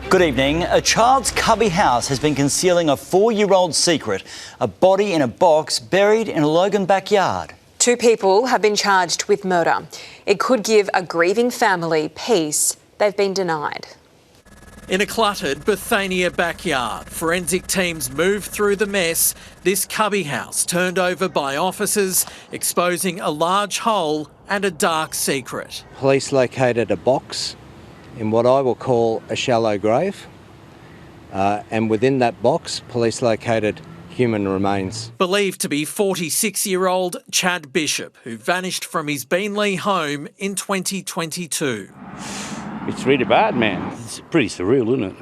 Good evening. A child's cubby house has been concealing a 4-year-old secret, a body in a box buried in a Logan backyard. 2 people have been charged with murder. It could give a grieving family peace they've been denied. In a cluttered Bethania backyard, forensic teams moved through the mess. This cubby house turned over by officers, exposing a large hole and a dark secret. Police located a box in what I will call a shallow grave, and within that box, police located human remains. Believed to be 46-year-old Chad Bishop, who vanished from his Beenleigh home in 2022. It's really bad, man. It's pretty surreal, isn't it?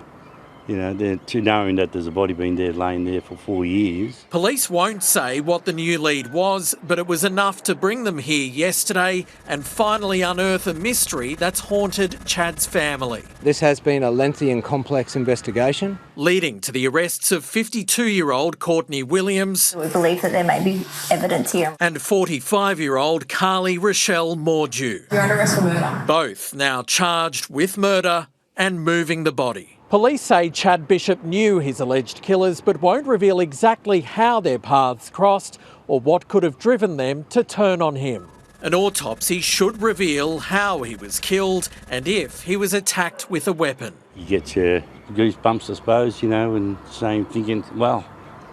You know, to knowing that there's a body been there, laying there for 4 years. Police won't say what the new lead was, but it was enough to bring them here yesterday and finally unearth a mystery that's haunted Chad's family. This has been a lengthy and complex investigation, leading to the arrests of 52-year-old Courtney Williams. We believe that there may be evidence here. And 45-year-old Carly Rochelle Mordew. You're under arrest for murder. Both now charged with murder and moving the body. Police say Chad Bishop knew his alleged killers but won't reveal exactly how their paths crossed or what could have driven them to turn on him. An autopsy should reveal how he was killed and if he was attacked with a weapon. You get your goosebumps, I suppose, you know, and same thinking, well,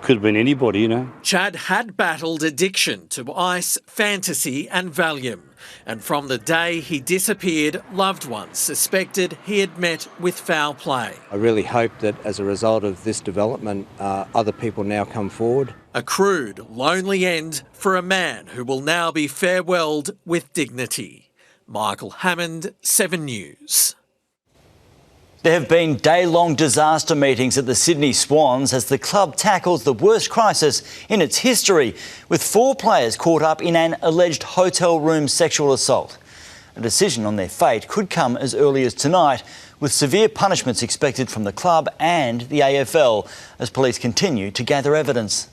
could have been anybody, you know. Chad had battled addiction to ice, fantasy and Valium. And from the day he disappeared, loved ones suspected he had met with foul play. I really hope that as a result of this development, other people now come forward. A crude, lonely end for a man who will now be farewelled with dignity. Michael Hammond, 7 News. There have been day-long disaster meetings at the Sydney Swans as the club tackles the worst crisis in its history, with 4 players caught up in an alleged hotel room sexual assault. A decision on their fate could come as early as tonight, with severe punishments expected from the club and the AFL as police continue to gather evidence.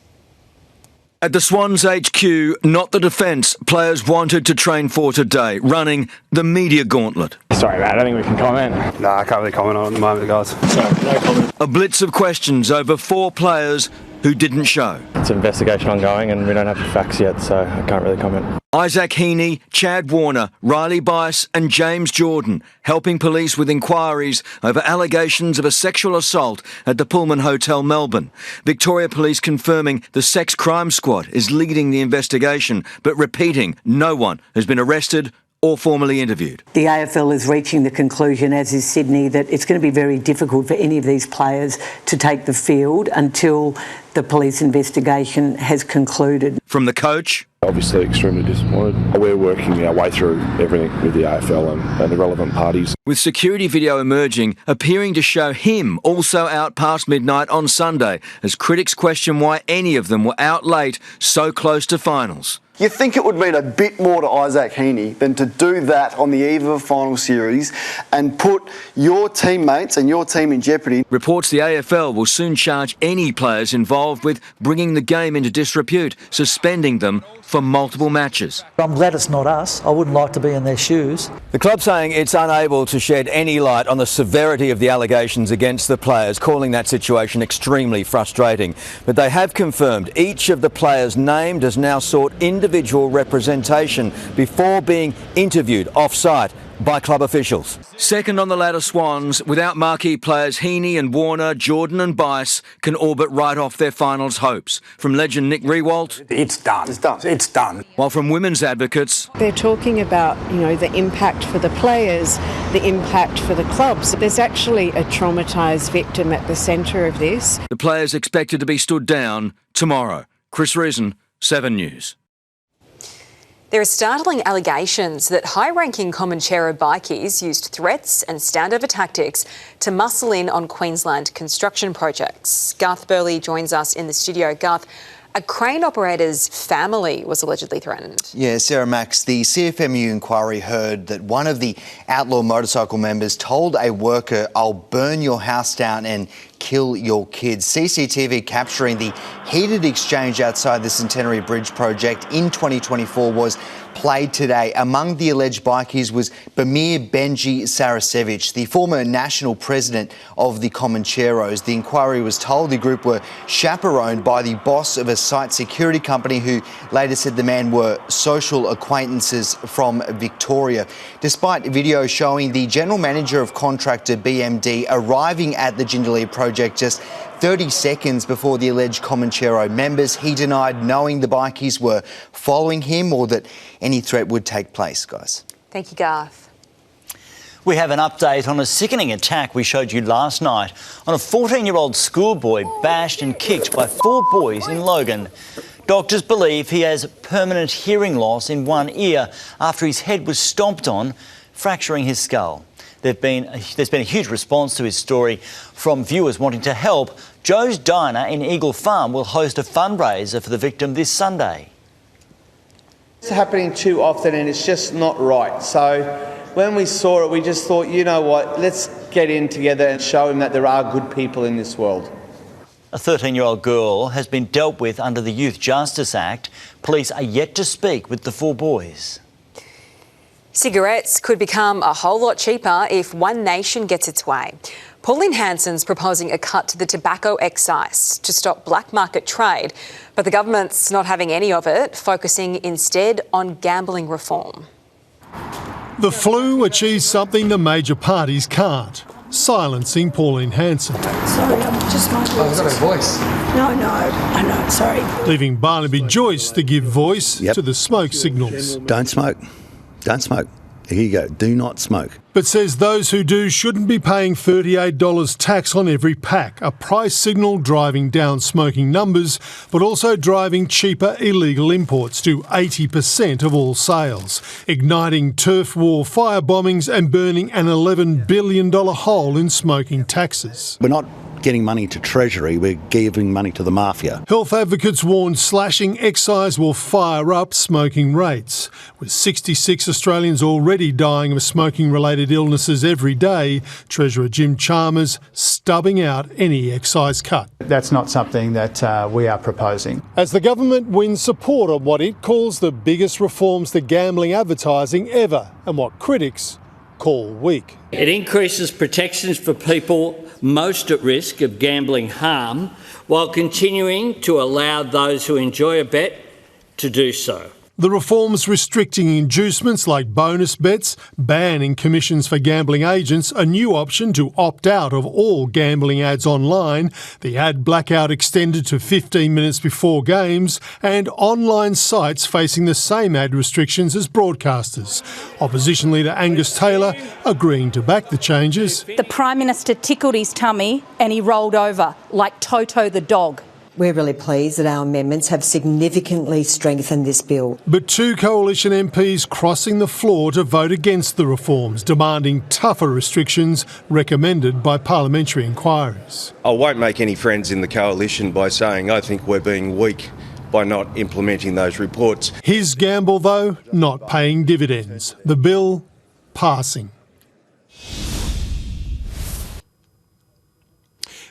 At the Swans HQ, not the defence players wanted to train for today, running the media gauntlet. Sorry, mate, I don't think we can comment. No, I can't really comment on it at the moment, guys. Sorry, no comment. A blitz of questions over 4 players who didn't show. It's an investigation ongoing and we don't have the facts yet, so I can't really comment. Isaac Heaney, Chad Warner, Riley Bice and James Jordan helping police with inquiries over allegations of a sexual assault at the Pullman Hotel, Melbourne. Victoria Police confirming the Sex Crime Squad is leading the investigation, but repeating no one has been arrested or formally interviewed. The AFL is reaching the conclusion, as is Sydney, that it's going to be very difficult for any of these players to take the field until the police investigation has concluded. From the coach. Obviously extremely disappointed. We're working our way through everything with the AFL and the relevant parties. With security video emerging, appearing to show him also out past midnight on Sunday, as critics question why any of them were out late so close to finals. You think it would mean a bit more to Isaac Heaney than to do that on the eve of a final series and put your teammates and your team in jeopardy. Reports the AFL will soon charge any players involved with bringing the game into disrepute, suspending them for multiple matches. I'm glad it's not us. I wouldn't like to be in their shoes. The club saying it's unable to shed any light on the severity of the allegations against the players, calling that situation extremely frustrating. But they have confirmed each of the players named has now sought individual representation before being interviewed off-site by club officials. Second on the ladder, Swans, without marquee players Heaney and Warner, Jordan and Bice, can orbit right off their finals hopes. From legend Nick Riewoldt, It's done. It's done. It's done. While from women's advocates, they're talking about, the impact for the players, the impact for the clubs. There's actually a traumatised victim at the centre of this. The players expected to be stood down tomorrow. Chris Reason, 7 News. There are startling allegations that high-ranking Comanchero bikies used threats and standover tactics to muscle in on Queensland construction projects. Garth Burley joins us in the studio. Garth, a crane operator's family was allegedly threatened. Yeah, Sarah Max, the CFMU inquiry heard that one of the outlaw motorcycle members told a worker, "I'll burn your house down and kill your kids. CCTV capturing the heated exchange outside the Centenary Bridge project in 2024 was played today. Among the alleged bikies was Bamir Benji Sarasevic, the former national president of the Comancheros. The inquiry was told the group were chaperoned by the boss of a site security company, who later said the men were social acquaintances from Victoria. Despite video showing the general manager of contractor BMD arriving at the Jindalee project just 30 seconds before the alleged Comanchero members, he denied knowing the bikies were following him or that any threat would take place, guys. Thank you, Garth. We have an update on a sickening attack we showed you last night on a 14-year-old schoolboy bashed and kicked by 4 boys in Logan. Doctors believe he has permanent hearing loss in one ear after his head was stomped on, fracturing his skull. There's been a huge response to his story from viewers wanting to help. Joe's Diner in Eagle Farm will host a fundraiser for the victim this Sunday. It's happening too often and it's just not right. So when we saw it, we just thought, you know what, let's get in together and show him that there are good people in this world. A 13-year-old girl has been dealt with under the Youth Justice Act. Police are yet to speak with the 4 boys. Cigarettes could become a whole lot cheaper if One Nation gets its way. Pauline Hanson's proposing a cut to the tobacco excise to stop black market trade, but the government's not having any of it, focusing instead on gambling reform. The flu achieves something the major parties can't: silencing Pauline Hanson. Sorry, I'm just my voice. Oh, is that her voice? No, I know, sorry. Leaving Barnaby Joyce to give voice to the smoke signals. Don't smoke. Don't smoke. Here you go. Do not smoke. But says those who do shouldn't be paying $38 tax on every pack, a price signal driving down smoking numbers, but also driving cheaper illegal imports to 80% of all sales, igniting turf war fire bombings and burning an $11 billion hole in smoking taxes. We're not getting money to Treasury, we're giving money to the mafia. Health advocates warn slashing excise will fire up smoking rates. With 66 Australians already dying of smoking-related illnesses every day, Treasurer Jim Chalmers stubbing out any excise cut. That's not something that we are proposing. As the government wins support on what it calls the biggest reforms to gambling advertising ever, and what critics call weak. It increases protections for people most at risk of gambling harm, while continuing to allow those who enjoy a bet to do so. The reforms restricting inducements like bonus bets, banning commissions for gambling agents, a new option to opt out of all gambling ads online, the ad blackout extended to 15 minutes before games, and online sites facing the same ad restrictions as broadcasters. Opposition leader Angus Taylor agreeing to back the changes. The Prime Minister tickled his tummy and he rolled over like Toto the dog. We're really pleased that our amendments have significantly strengthened this bill. But 2 coalition MPs crossing the floor to vote against the reforms, demanding tougher restrictions recommended by parliamentary inquiries. I won't make any friends in the coalition by saying I think we're being weak by not implementing those reports. His gamble, though, not paying dividends. The bill passing.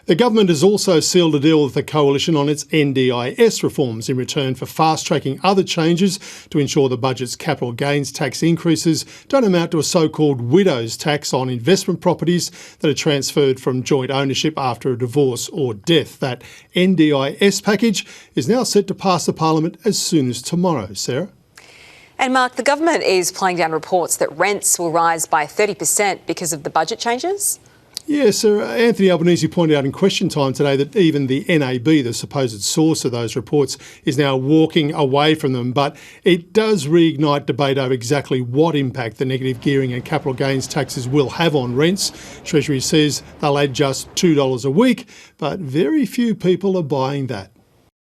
The government has also sealed a deal with the coalition on its NDIS reforms in return for fast-tracking other changes to ensure the budget's capital gains tax increases don't amount to a so-called widow's tax on investment properties that are transferred from joint ownership after a divorce or death. That NDIS package is now set to pass the Parliament as soon as tomorrow. Sarah? And Mark, the government is playing down reports that rents will rise by 30% because of the budget changes. Yes, Sir Anthony Albanese pointed out in Question Time today that even the NAB, the supposed source of those reports, is now walking away from them. But it does reignite debate over exactly what impact the negative gearing and capital gains taxes will have on rents. Treasury says they'll add just $2 a week, but very few people are buying that.